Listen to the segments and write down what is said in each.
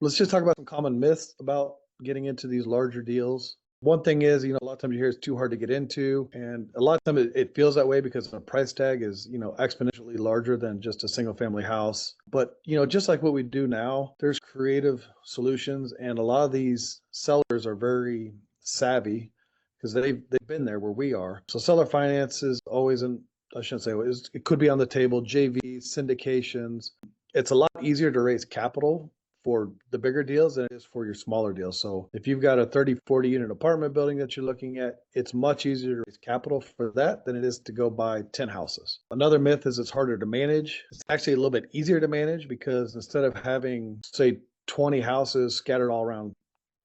Let's just talk about some common myths about getting into these larger deals. One thing is, a lot of times you hear it's too hard to get into, and a lot of time it feels that way because the price tag is, exponentially larger than just a single family house. But, just like what we do now, there's creative solutions, and a lot of these sellers are very savvy because they've been there where we are. So seller finance is always I shouldn't say it could be on the table, JVs, syndications. It's a lot easier to raise capital for the bigger deals than it is for your smaller deals. So if you've got a 30, 40 unit apartment building that you're looking at, it's much easier to raise capital for that than it is to go buy 10 houses. Another myth is it's harder to manage. It's actually a little bit easier to manage because instead of having, say, 20 houses scattered all around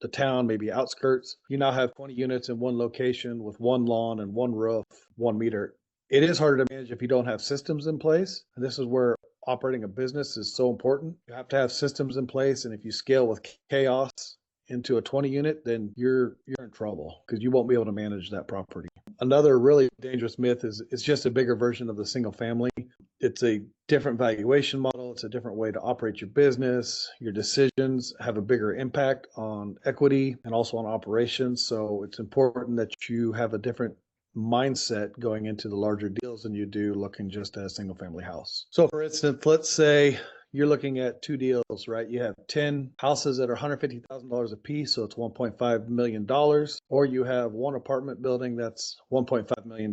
the town, maybe outskirts, you now have 20 units in one location with one lawn and one roof, 1 meter. It is harder to manage if you don't have systems in place. And this is where operating a business is so important. You have to have systems in place. And if you scale with chaos into a 20 unit, then you're in trouble because you won't be able to manage that property. Another really dangerous myth is it's just a bigger version of the single family. It's a different valuation model. It's a different way to operate your business. Your decisions have a bigger impact on equity and also on operations. So it's important that you have a different mindset going into the larger deals than you do looking just at a single family house. So for instance, let's say you're looking at two deals, right? You have 10 houses that are $150,000 a piece, so it's $1.5 million, or you have one apartment building that's $1.5 million,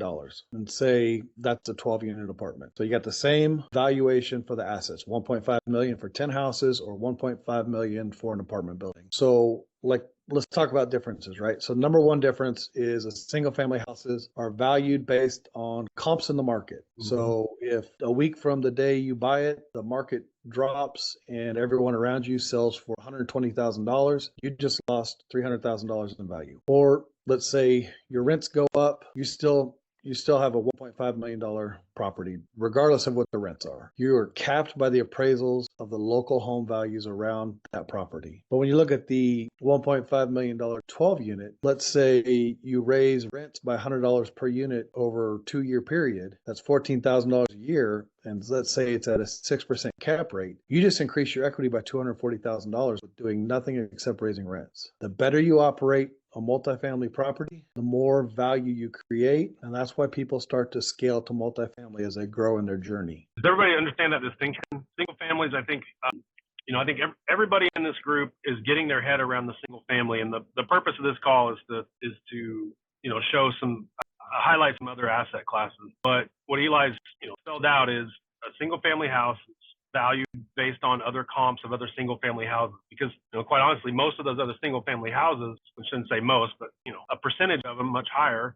and say that's a 12-unit apartment. So you got the same valuation for the assets, $1.5 million for 10 houses or $1.5 million for an apartment building. So let's talk about differences, right? So number one difference is single family houses are valued based on comps in the market. Mm-hmm. So if a week from the day you buy it, the market drops and everyone around you sells for $120,000, you just lost $300,000 in value. Or let's say your rents go up, you still have a $1.5 million property, regardless of what the rents are. You are capped by the appraisals of the local home values around that property. But when you look at the $1.5 million 12 unit, let's say you raise rents by $100 per unit over a 2-year period, that's $14,000 a year. And let's say it's at a 6% cap rate, you just increase your equity by $240,000 with doing nothing except raising rents. The better you operate a multifamily property, the more value you create. And that's why people start to scale to multifamily as they grow in their journey. Does everybody understand that distinction? Single families, I think, I think everybody in this group is getting their head around the single family. And the purpose of this call is to show highlight some other asset classes. But what Eli's, spelled out is a single family house is valued based on other comps of other single family houses, because quite honestly, most of those other single family houses, I shouldn't say most, but a percentage of them, much higher,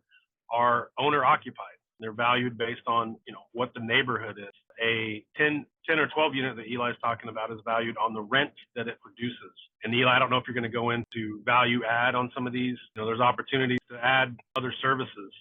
are owner occupied. They're valued based on what the neighborhood is. A 10 or 12 unit that Eli's talking about is valued on the rent that it produces. And Eli, I don't know if you're going to go into value add on some of these. There's opportunities to add other services